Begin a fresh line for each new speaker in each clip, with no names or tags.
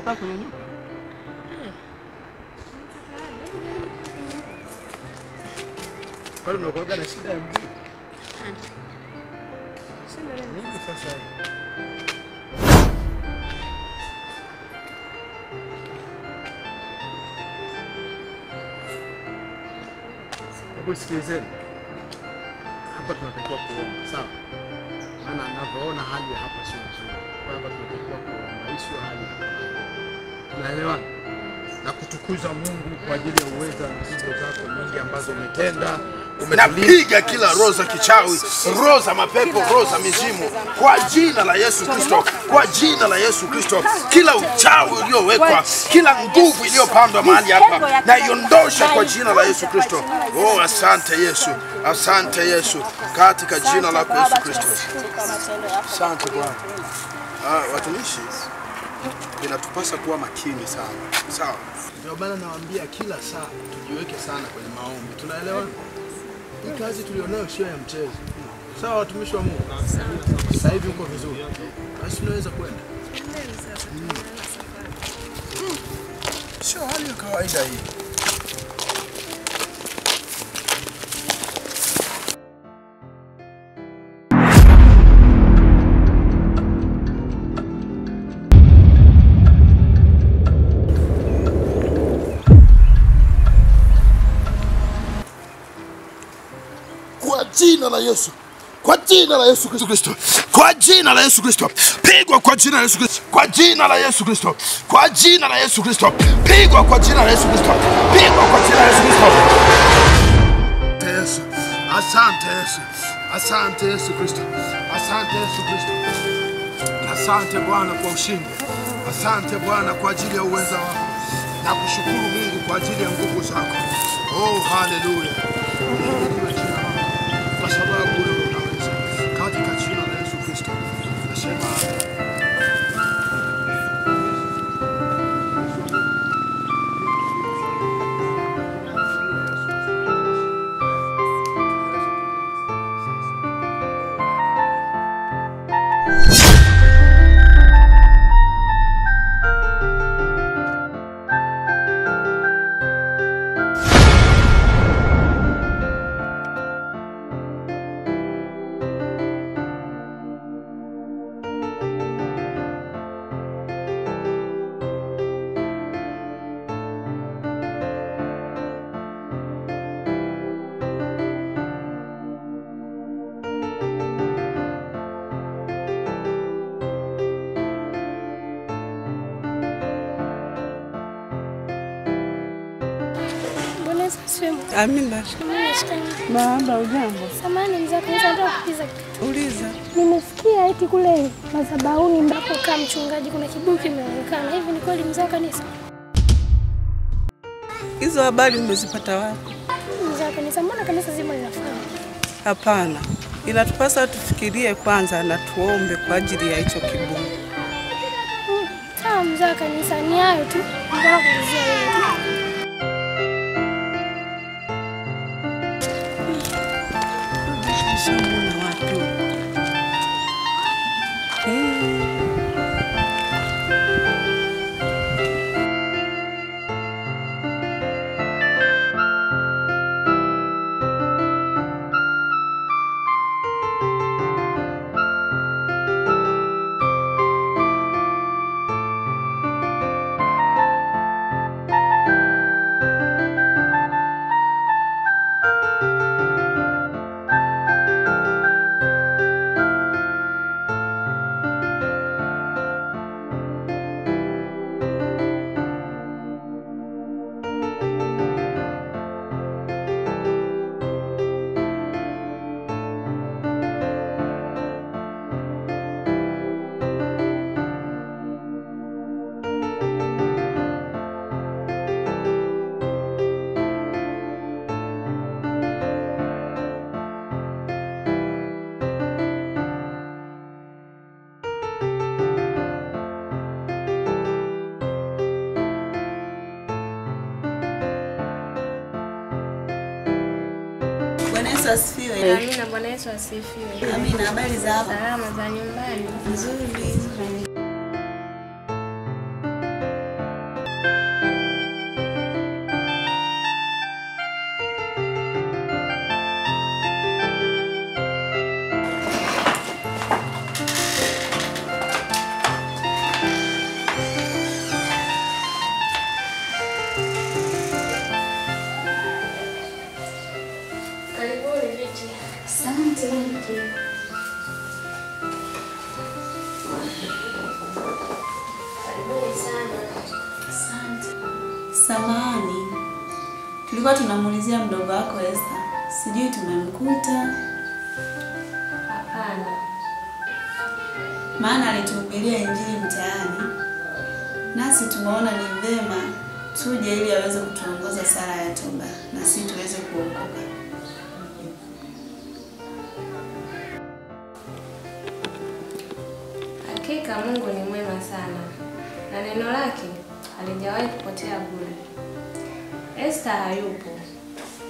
unataka kunyanyuka? Kwani unakuwa na shida ya mguu? Sina nini sasa? Sikilizeni. Hapa tunatakiwa kuomba, sawa? Maana ninavyoona hali ya hapa sio nzuri. Kwa hapa tunatakiwa kuomba, hii sio hali. Tunaelewana? Na kutukuza Mungu kwa ajili ya uweza na nguvu zako nyingi ambazo umetenda.
Napiga kila roho za kichawi, roho za mapepo, roho za mizimu kwa jina la Yesu Kristo, kwa jina la Yesu Kristo. Kila uchawi uliowekwa, kila nguvu iliyopandwa mahali hapa na iondosha kwa jina la Yesu Kristo. Oh, asante Yesu, asante Yesu, katika jina la Yesu Kristo. Asante Bwana. Watumishi, inatupasa kuwa makini sana, sawa?
Ndio maana nawaambia kila saa tujiweke sana kwenye maombi. Tunaelewa? Hii kazi tulionayo sio ya mchezo. Sawa watumishi wa Mungu? Sasa hivi uko vizuri. Basi tunaweza kwenda.
Sio hali ya kawaida hii. Kwa jina la Yesu, kwa jina la Yesu Kristo, kwa jina la Yesu Kristo, pigwa kwa jina la Yesu Kristo, kwa jina la Yesu Kristo, kwa jina la Yesu Kristo, pigwa kwa jina la Yesu Kristo, pigwa kwa jina la Yesu Kristo. Yesu, asante Yesu, asante Yesu Kristo, asante Yesu Kristo, asante Bwana kwa ushindi, asante Bwana kwa ajili ya uweza wako, na kushukuru Mungu kwa ajili ya nguvu zako. Oh, haleluya. Kwa sababu wewe unaweza, katika jina la Yesu Kristo nasema
Amina. Baba ujambo?
Samahani mzee, nataka kuuliza.
Uliza.
Nimesikia eti kule madhabahuni ambapo kama mchungaji kuna kibuyu kimeonekana. Hivi ni kweli mzee kanisa?
Hizo habari umezipata wapi?
Mzee kanisa, mbona kanisa zima linafanya?
Hapana. Inatupasa tufikirie kwanza na tuombe kwa ajili ya hicho kibuyu.
Sawa mzee kanisa, ni hayo tu. Nataka kuulizia wewe.
Asifiwe.
Amina, Bwana Yesu asifiwe.
Amina, habari za hapo?
Salama za nyumbani.
Nzuri.
Asante. Karibuni sana.
Asante. Samahani. Tulikuwa tunamuulizia mdogo wako Esther. Sijui tumemkuta.
Hapana.
Maana alituhubiria Injili mtaani. Nasi tumeona ni vema tuje ili aweze kutuongoza sala ya toba na sisi tuweze kuokoka.
Hakika Mungu ni mwema sana na neno lake halijawahi kupotea bure. Esther hayupo.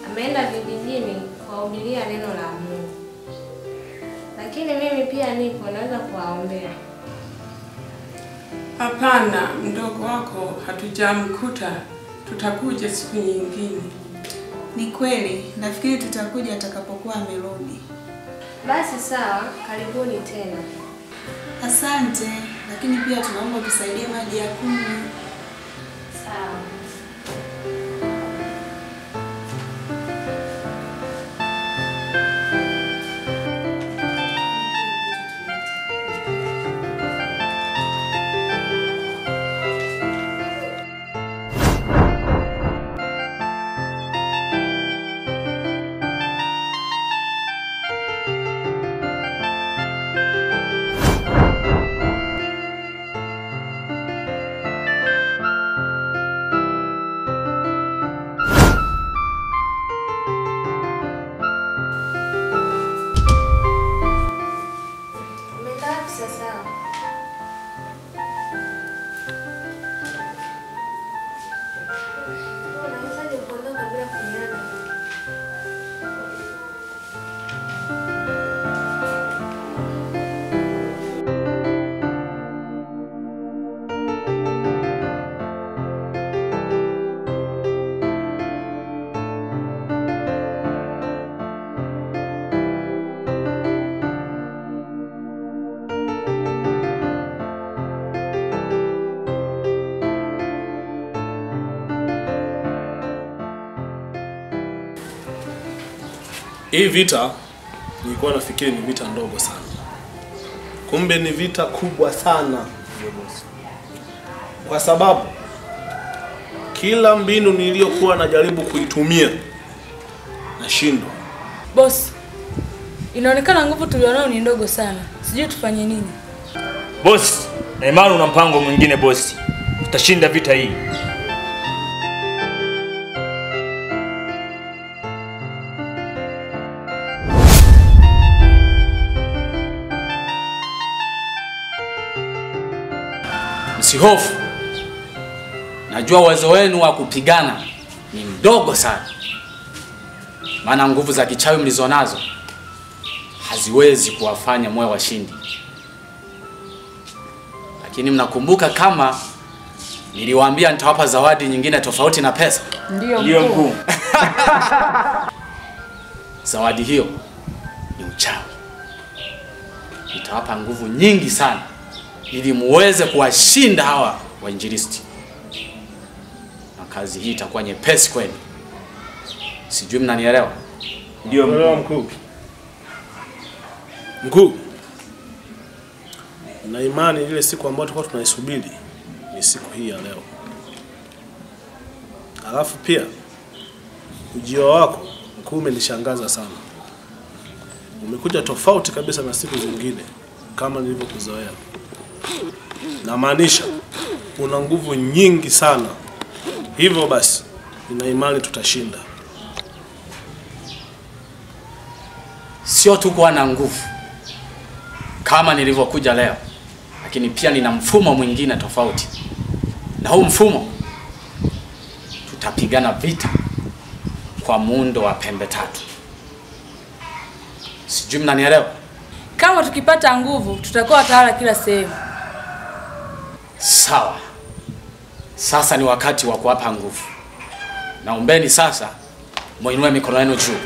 Ameenda vijijini kuwahubiria neno la Mungu. Lakini mimi pia nipo, naweza kuwaombea.
Hapana, mdogo wako hatujamkuta. Tutakuja siku nyingine.
Ni kweli, nafikiri tutakuja atakapokuwa amerudi.
Basi sawa, karibuni tena.
Asante, lakini pia tunaomba tusaidie maji ya kunywa.
Sawa.
Hii vita nilikuwa nafikiri ni vita ndogo sana. Kumbe ni vita kubwa sana. Kwa sababu kila mbinu niliyokuwa najaribu kuitumia nashindwa.
Boss, inaonekana nguvu tulionayo ni ndogo sana. Sijui tufanye nini.
Boss, na imani una mpango mwingine boss. Tutashinda vita hii.
Msihofu. Najua uwezo wenu wa kupigana ni mdogo sana. Maana nguvu za kichawi mlizonazo haziwezi kuwafanya mwe washindi. Lakini mnakumbuka kama niliwaambia nitawapa zawadi nyingine tofauti na pesa?
Ndio mkuu.
Zawadi hiyo ni uchawi. Nitawapa nguvu nyingi sana ili muweze kuwashinda hawa wainjilisti. Na kazi hii itakuwa nyepesi kwenu. Sijui mnanielewa?
Ndio mkuu. Mkuu, na imani ile siku ambayo tulikuwa tunaisubiri ni siku hii ya leo. Alafu pia ujio wako mkuu umenishangaza sana. Umekuja tofauti kabisa na siku zingine kama nilivyokuzoea. Na maanisha una nguvu nyingi sana. Hivyo basi nina imani tutashinda.
Sio tu kuwa na nguvu kama nilivyokuja leo, lakini pia nina mfumo mwingine tofauti. Na huu mfumo tutapigana vita kwa muundo wa pembe tatu. Sijui mnanielewa?
Kama tukipata nguvu tutakuwa watawala kila sehemu.
Sawa. Sasa ni wakati wa kuwapa nguvu. Naombeni sasa muinue mikono yenu juu.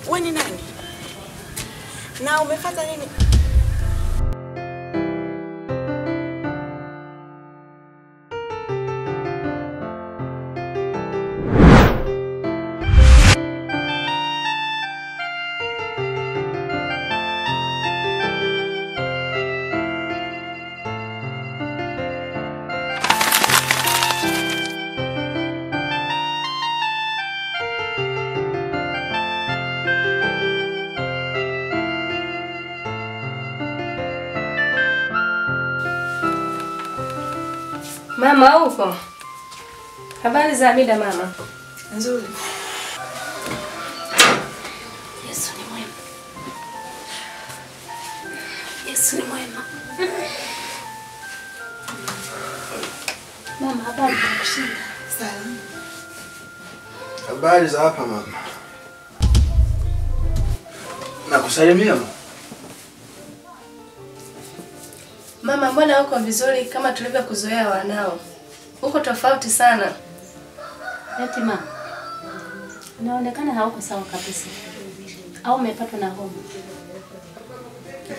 Wewe ni nani? Na umefuata nini?
Mama upo? Habari za mida mama?
Nzuri.
Yesu ni mwema. Yesu ni mwema. Mama, habari za kushinda?
Salama.
Habari za hapa mama. Nakusalimia mama.
Mama, mbona uko vizuri kama tulivyokuzoea wanao? Uko tofauti sana.
Eti mama, unaonekana hauko sawa kabisa. Au umepatwa na homa?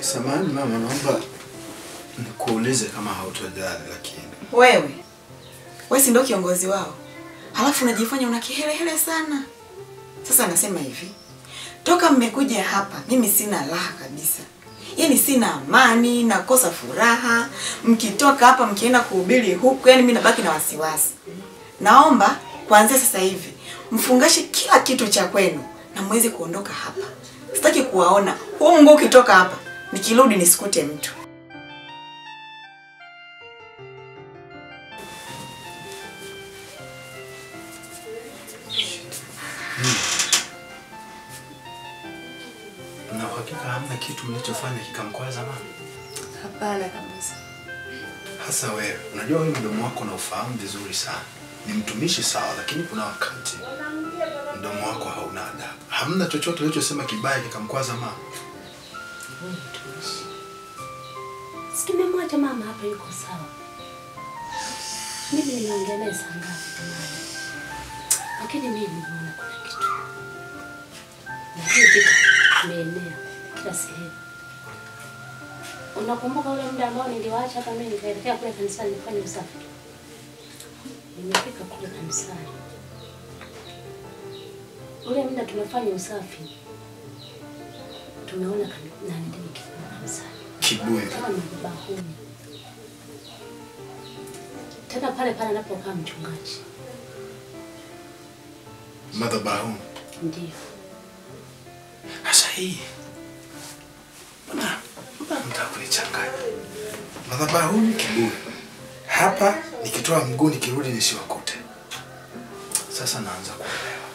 Samahani mama, naomba nikuulize kama hautojali lakini.
Wewe si ndio kiongozi wao? Halafu unajifanya una kihelehele sana. Sasa nasema hivi. Toka mmekuja hapa, mimi sina raha kabisa. Yaani sina amani, nakosa furaha. Mkitoka hapa mkienda kuhubiri huku, yani mimi nabaki na wasiwasi. Naomba kuanzia sasa hivi mfungashe kila kitu cha kwenu na muweze kuondoka hapa. Sitaki kuwaona. Huu mguu ukitoka hapa, nikirudi nisikute mtu.
Na hakika hamna kitu mlichofanya kikamkwaza mama?
Hapana kabisa.
Hasa wewe, unajua wewe mdomo wako na ufahamu vizuri sana. Ni mtumishi sawa, lakini kuna wakati mdomo wako hauna adabu. Hamna chochote ulichosema kibaya kikamkwaza mama.
Sikimemwacha mama hapa yuko sawa. Mimi niliongea naye saa ngapi jamani? Lakini mimi nimeona kuna kitu. Na hiyo kitu kimeenea kila sehemu. Unakumbuka ule muda ambao niliwaacha hapa mimi nikaelekea kule kanisani nifanye usafi? Nimefika kule kanisani. Ule muda tunafanya usafi. Tumeona nani ndio kanisani.
Kibuyu.
Kama madhabahuni. Tena pale pale anapokaa mchungaji.
Madhabahuni.
Ndio.
Sasa hii. Mbona mtakunichanganya? Madhabahuni kibuyu. Hapa nikitoa mguu nikirudi nisiwakute. Sasa naanza kuelewa.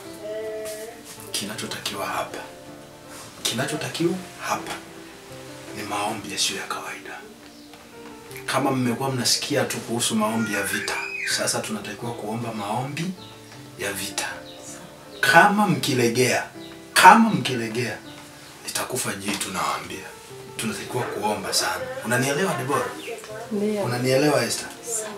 Kinachotakiwa hapa. Kinachotakiwa hapa ni maombi yasiyo ya kawaida. Kama mmekuwa mnasikia tu kuhusu maombi ya vita, sasa tunatakiwa kuomba maombi ya vita. Kama mkilegea itakufa jitu nawaambia. Tunatakiwa kuomba sana. Unanielewa Deborah?
Ndio.
Unanielewa Esther?
Sawa.